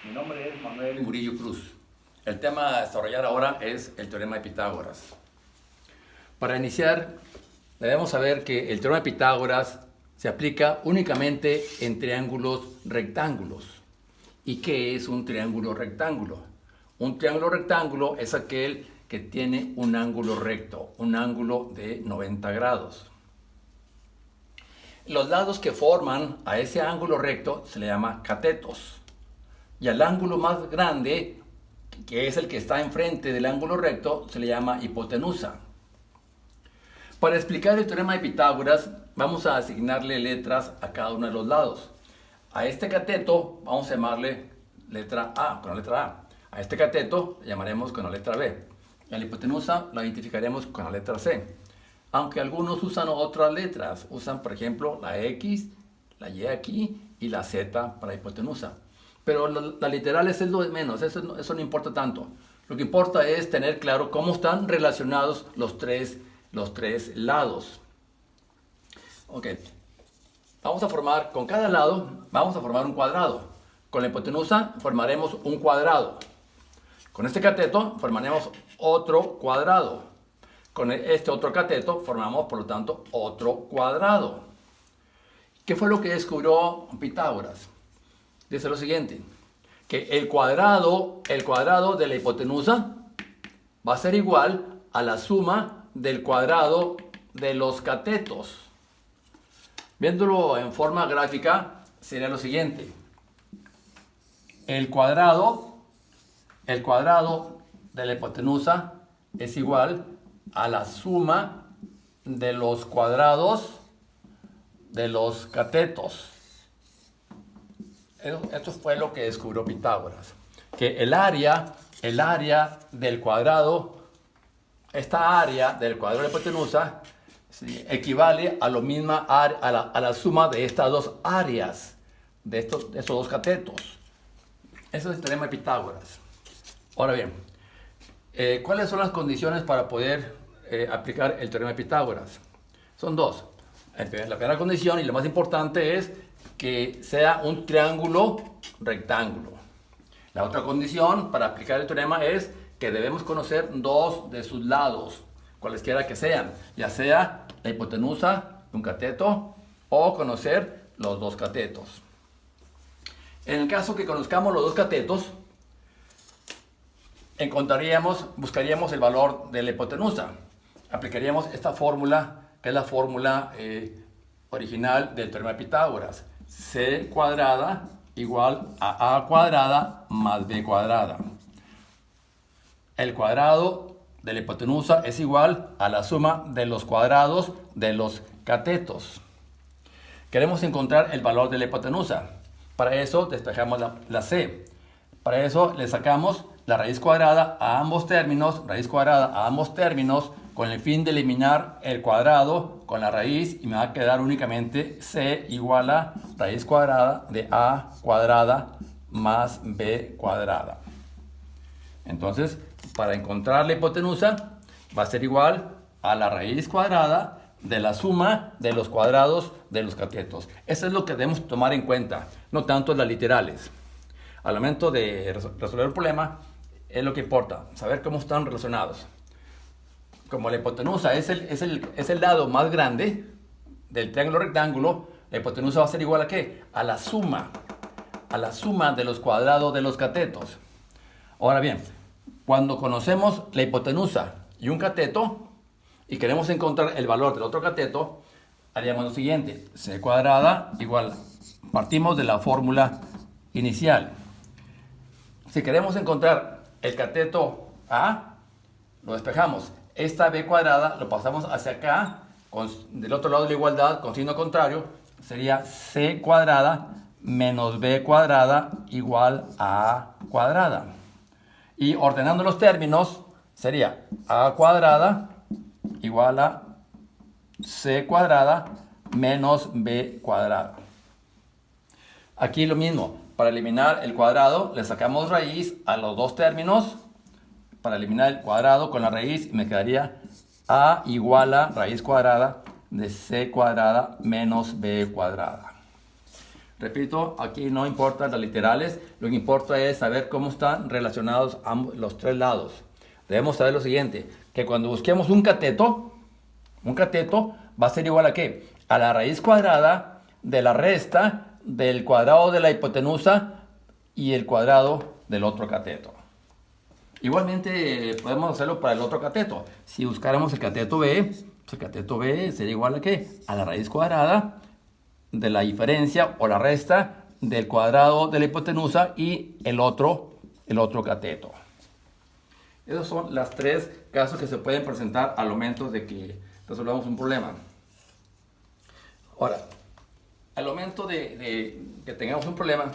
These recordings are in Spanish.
Mi nombre es Manuel Murillo Cruz. El tema a desarrollar ahora es el teorema de Pitágoras. Para iniciar, debemos saber que el teorema de Pitágoras se aplica únicamente en triángulos rectángulos. ¿Y qué es un triángulo rectángulo? Un triángulo rectángulo es aquel que tiene un ángulo recto, un ángulo de 90 grados. Los lados que forman a ese ángulo recto se le llama catetos. Y al ángulo más grande, que es el que está enfrente del ángulo recto, se le llama hipotenusa. Para explicar el teorema de Pitágoras, vamos a asignarle letras a cada uno de los lados. A este cateto vamos a llamarle letra A, con la letra A. A este cateto le llamaremos con la letra B. Y a la hipotenusa la identificaremos con la letra C. Aunque algunos usan otras letras. Usan, por ejemplo, la X, la Y aquí y la Z para hipotenusa. Pero las literales es lo de menos, eso no importa tanto. Lo que importa es tener claro cómo están relacionados los tres lados. Ok, vamos a formar, con cada lado, vamos a formar un cuadrado. Con la hipotenusa formaremos un cuadrado. Con este cateto formaremos otro cuadrado. Con este otro cateto formamos, por lo tanto, otro cuadrado. ¿Qué fue lo que descubrió Pitágoras? Dice lo siguiente, que el cuadrado de la hipotenusa va a ser igual a la suma del cuadrado de los catetos. Viéndolo en forma gráfica, sería lo siguiente. El cuadrado de la hipotenusa es igual a la suma de los cuadrados de los catetos. Esto fue lo que descubrió Pitágoras. Que el área del cuadrado, esta área del cuadrado de la hipotenusa, ¿sí?, equivale a la misma a la suma de estas dos áreas, de estos dos catetos. Eso es el teorema de Pitágoras. Ahora bien, ¿cuáles son las condiciones para poder aplicar el teorema de Pitágoras? Son dos. La primera condición y la más importante es que sea un triángulo rectángulo. La otra condición para aplicar el teorema es que debemos conocer dos de sus lados, cualesquiera que sean, ya sea la hipotenusa de un cateto o conocer los dos catetos. En el caso que conozcamos los dos catetos, buscaríamos el valor de la hipotenusa. Aplicaríamos esta fórmula, que es la fórmula original del teorema de Pitágoras. C cuadrada igual a A cuadrada más B cuadrada. El cuadrado de la hipotenusa es igual a la suma de los cuadrados de los catetos. Queremos encontrar el valor de la hipotenusa. Para eso despejamos la C. Para eso le sacamos la raíz cuadrada a ambos términos, con el fin de eliminar el cuadrado con la raíz, y me va a quedar únicamente C igual a raíz cuadrada de A cuadrada más B cuadrada. Entonces, para encontrar la hipotenusa, va a ser igual a la raíz cuadrada de la suma de los cuadrados de los catetos. Eso es lo que debemos tomar en cuenta, no tanto las literales. Al momento de resolver el problema, es lo que importa, saber cómo están relacionados. Como la hipotenusa es el lado más grande del triángulo rectángulo, la hipotenusa va a ser igual a ¿qué? A la suma de los cuadrados de los catetos. Ahora bien, cuando conocemos la hipotenusa y un cateto y queremos encontrar el valor del otro cateto, haríamos lo siguiente: C cuadrada igual, partimos de la fórmula inicial. Si queremos encontrar el cateto A, lo despejamos. Esta B cuadrada lo pasamos hacia acá, del otro lado de la igualdad, con signo contrario, sería C cuadrada menos B cuadrada igual a A cuadrada. Y ordenando los términos, sería A cuadrada igual a C cuadrada menos B cuadrada. Aquí lo mismo, para eliminar el cuadrado le sacamos raíz a los dos términos. Para eliminar el cuadrado con la raíz me quedaría A igual a raíz cuadrada de C cuadrada menos B cuadrada. Repito, aquí no importan las literales, lo que importa es saber cómo están relacionados los tres lados. Debemos saber lo siguiente, que cuando busquemos un cateto va a ser igual a ¿qué? A la raíz cuadrada de la resta del cuadrado de la hipotenusa y el cuadrado del otro cateto. Igualmente podemos hacerlo para el otro cateto. Si buscáramos el cateto B, pues el cateto B sería igual a ¿qué? A la raíz cuadrada de la diferencia o la resta del cuadrado de la hipotenusa y el otro cateto. Esos son los tres casos que se pueden presentar al momento de que resolvamos un problema. Ahora, al momento de que tengamos un problema,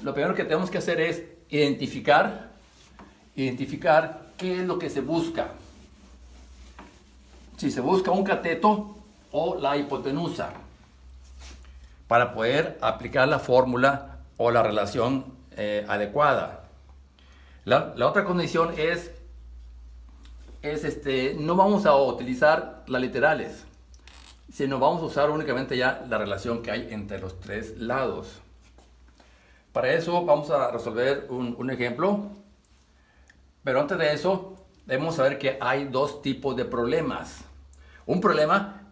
lo primero que tenemos que hacer es identificar qué es lo que se busca. Si se busca un cateto o la hipotenusa, para poder aplicar la fórmula o la relación adecuada. La otra condición es no vamos a utilizar las literales, sino vamos a usar únicamente ya la relación que hay entre los tres lados. Para eso vamos a resolver un ejemplo, pero antes de eso debemos saber que hay dos tipos de problemas. Un problema,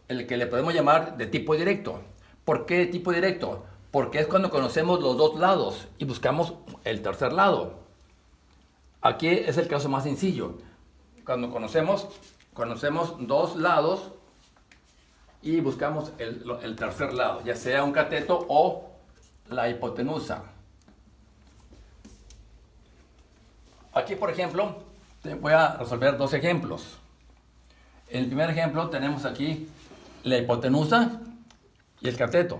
el que le podemos llamar de tipo directo. ¿Por qué de tipo directo? Porque es cuando conocemos los dos lados y buscamos el tercer lado. Aquí es el caso más sencillo. Cuando conocemos dos lados y buscamos el tercer lado, ya sea un cateto o la hipotenusa. Aquí, por ejemplo, voy a resolver dos ejemplos. En el primer ejemplo tenemos aquí la hipotenusa y el cateto.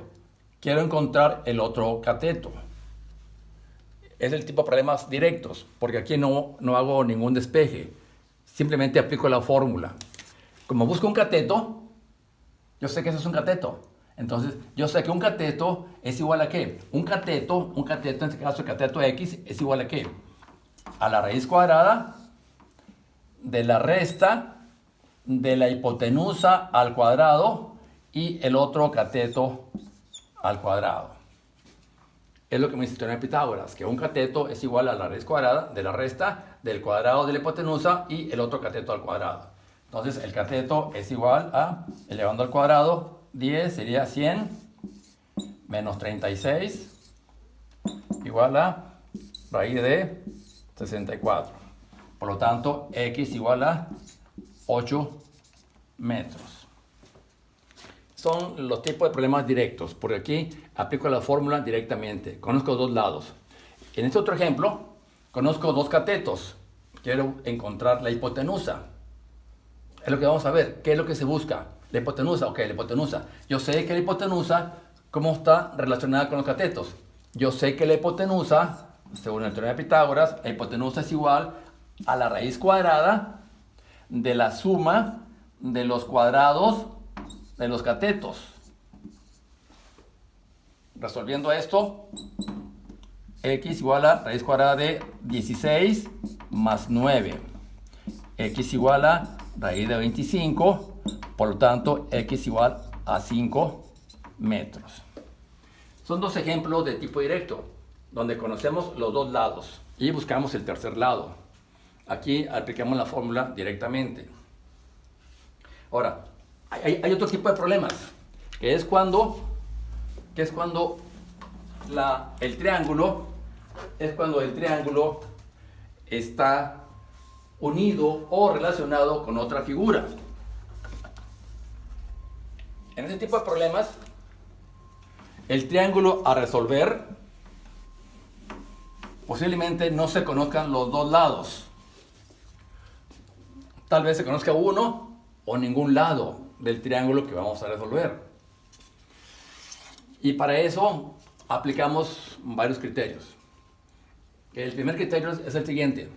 Quiero encontrar el otro cateto. Es el tipo de problemas directos, porque aquí no hago ningún despeje. Simplemente aplico la fórmula. Como busco un cateto, yo sé que ese es un cateto. Entonces, yo sé que un cateto es igual a ¿qué? Un cateto, en este caso el cateto X, es igual a ¿qué? A la raíz cuadrada de la resta de la hipotenusa al cuadrado y el otro cateto al cuadrado. Es lo que me dice el teorema de Pitágoras, que un cateto es igual a la raíz cuadrada de la resta del cuadrado de la hipotenusa y el otro cateto al cuadrado. Entonces, el cateto es igual a, elevando al cuadrado, 10 sería 100 menos 36 igual a raíz de 64. Por lo tanto, X igual a 8 metros. Son los tipos de problemas directos. Por aquí aplico la fórmula directamente. Conozco dos lados. En este otro ejemplo, conozco dos catetos. Quiero encontrar la hipotenusa. Es lo que vamos a ver. ¿Qué es lo que se busca? La hipotenusa. Ok, la hipotenusa. Yo sé que la hipotenusa, ¿cómo está relacionada con los catetos? Yo sé que la hipotenusa, según el teorema de Pitágoras, la hipotenusa es igual a la raíz cuadrada de la suma de los cuadrados de los catetos. Resolviendo esto, X igual a raíz cuadrada de 16 más 9. X igual a raíz de 25, por lo tanto, X igual a 5 metros. Son dos ejemplos de tipo directo, donde conocemos los dos lados y buscamos el tercer lado. Aquí aplicamos la fórmula directamente. Ahora, hay otro tipo de problemas, que es cuando el triángulo está unido o relacionado con otra figura. En ese tipo de problemas, el triángulo a resolver posiblemente no se conozcan los dos lados. Tal vez se conozca uno o ningún lado del triángulo que vamos a resolver. Y para eso aplicamos varios criterios. El primer criterio es el siguiente.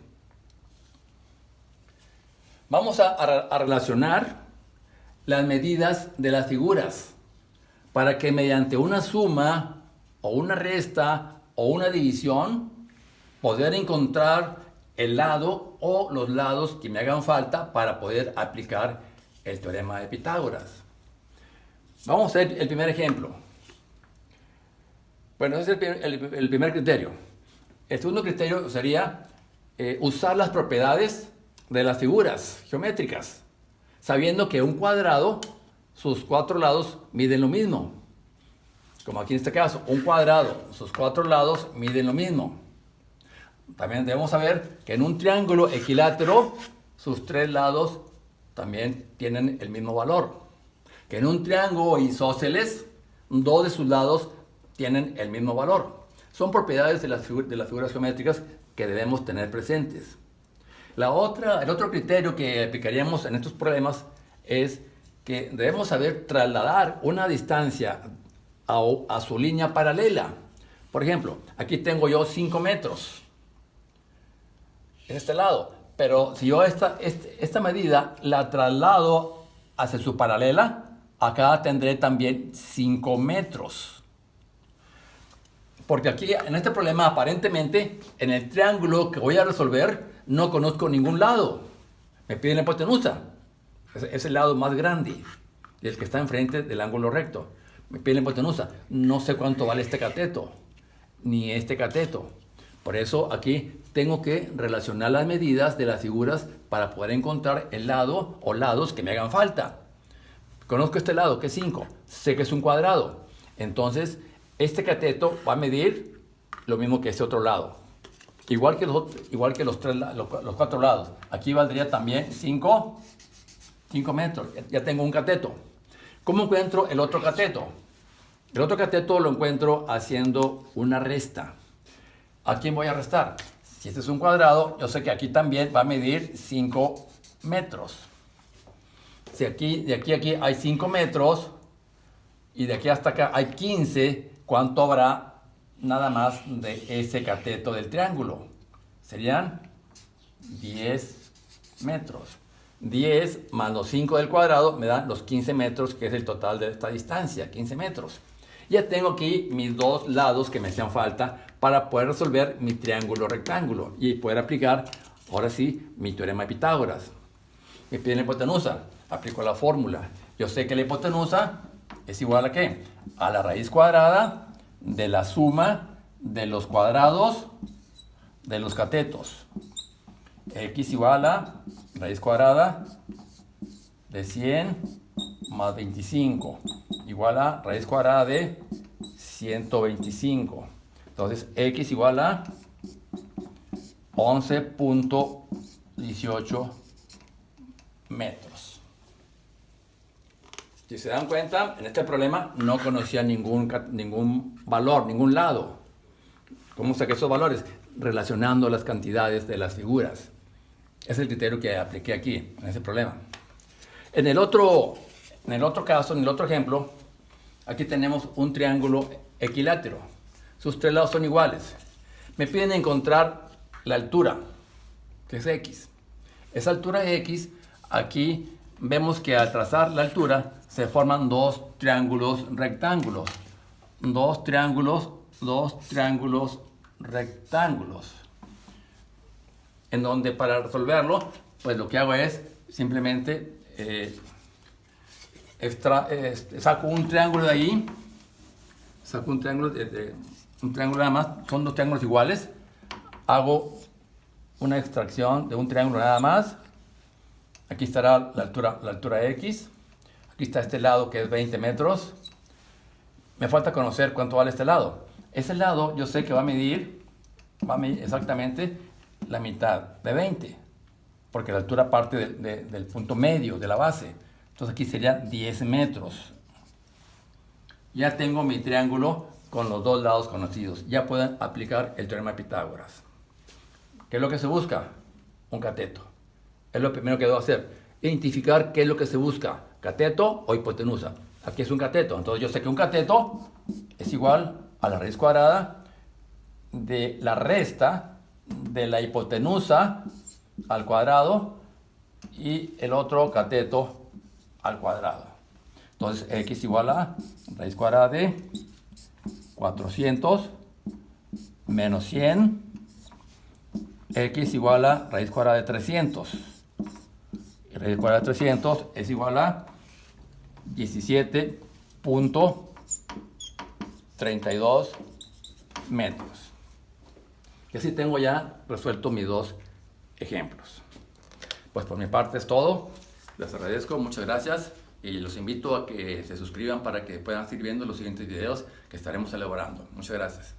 Vamos a relacionar las medidas de las figuras para que mediante una suma o una resta o una división poder encontrar el lado o los lados que me hagan falta para poder aplicar el teorema de Pitágoras. Vamos a hacer el primer ejemplo. Bueno, ese es el primer criterio. El segundo criterio sería usar las propiedades de las figuras geométricas, sabiendo que un cuadrado, sus cuatro lados miden lo mismo. Como aquí en este caso, un cuadrado, sus cuatro lados miden lo mismo. También debemos saber que en un triángulo equilátero, sus tres lados también tienen el mismo valor. Que en un triángulo isósceles, dos de sus lados tienen el mismo valor. Son propiedades de las figuras geométricas que debemos tener presentes. El otro criterio que aplicaríamos en estos problemas es que debemos saber trasladar una distancia a su línea paralela. Por ejemplo, aquí tengo yo 5 metros en este lado, pero si yo esta medida la traslado hacia su paralela, acá tendré también 5 metros. Porque aquí en este problema aparentemente en el triángulo que voy a resolver no conozco ningún lado. Me piden la hipotenusa. Es el lado más grande, el que está enfrente del ángulo recto. Me piden la hipotenusa. No sé cuánto vale este cateto, ni este cateto. Por eso aquí tengo que relacionar las medidas de las figuras para poder encontrar el lado o lados que me hagan falta. Conozco este lado, que es 5. Sé que es un cuadrado. Entonces, este cateto va a medir lo mismo que este otro lado. Igual que los cuatro lados. Aquí valdría también 5 metros. Ya tengo un cateto. ¿Cómo encuentro el otro cateto? El otro cateto lo encuentro haciendo una resta. ¿A quién voy a restar? Si este es un cuadrado, yo sé que aquí también va a medir 5 metros. Si de aquí a aquí hay 5 metros y de aquí hasta acá hay 15, ¿cuánto habrá nada más de ese cateto del triángulo? Serían 10 metros. 10 más los 5 del cuadrado me dan los 15 metros, que es el total de esta distancia, 15 metros. Ya tengo aquí mis dos lados que me hacían falta para poder resolver mi triángulo rectángulo y poder aplicar, ahora sí, mi teorema de Pitágoras. Me piden la hipotenusa, aplico la fórmula. Yo sé que la hipotenusa es igual a ¿qué? A la raíz cuadrada de la suma de los cuadrados de los catetos. X igual a raíz cuadrada de 100 más 25 igual a raíz cuadrada de 125. Entonces X igual a 11.18 metros. Si se dan cuenta, en este problema no conocía ningún valor, ningún lado. ¿Cómo saqué esos valores? Relacionando las cantidades de las figuras. Es el criterio que apliqué aquí, en ese problema. En el otro caso, en el otro ejemplo, aquí tenemos un triángulo equilátero. Sus tres lados son iguales. Me piden encontrar la altura, que es X. Esa altura X, aquí vemos que al trazar la altura se forman dos triángulos rectángulos. Dos triángulos rectángulos. En donde para resolverlo, pues lo que hago es simplemente saco un triángulo de ahí, saco un triángulo nada más, son dos triángulos iguales, hago una extracción de un triángulo nada más. Aquí estará la altura X, aquí está este lado que es 20 metros. Me falta conocer cuánto vale este lado. Ese lado yo sé que va a medir exactamente la mitad de 20, porque la altura parte del punto medio de la base. Entonces aquí sería 10 metros. Ya tengo mi triángulo con los dos lados conocidos. Ya pueden aplicar el teorema de Pitágoras. ¿Qué es lo que se busca? Un cateto. Es lo primero que debo hacer. Identificar qué es lo que se busca. ¿Cateto o hipotenusa? Aquí es un cateto. Entonces yo sé que un cateto es igual a la raíz cuadrada de la resta de la hipotenusa al cuadrado y el otro cateto al cuadrado. Entonces X igual a raíz cuadrada de 400 menos 100. X igual a raíz cuadrada de 300. Y raíz cuadrada de 300 es igual a 17.5 2.32 metros. Y así tengo ya resuelto mis dos ejemplos. Pues por mi parte es todo. Les agradezco, muchas gracias. Y los invito a que se suscriban para que puedan seguir viendo los siguientes videos que estaremos elaborando. Muchas gracias.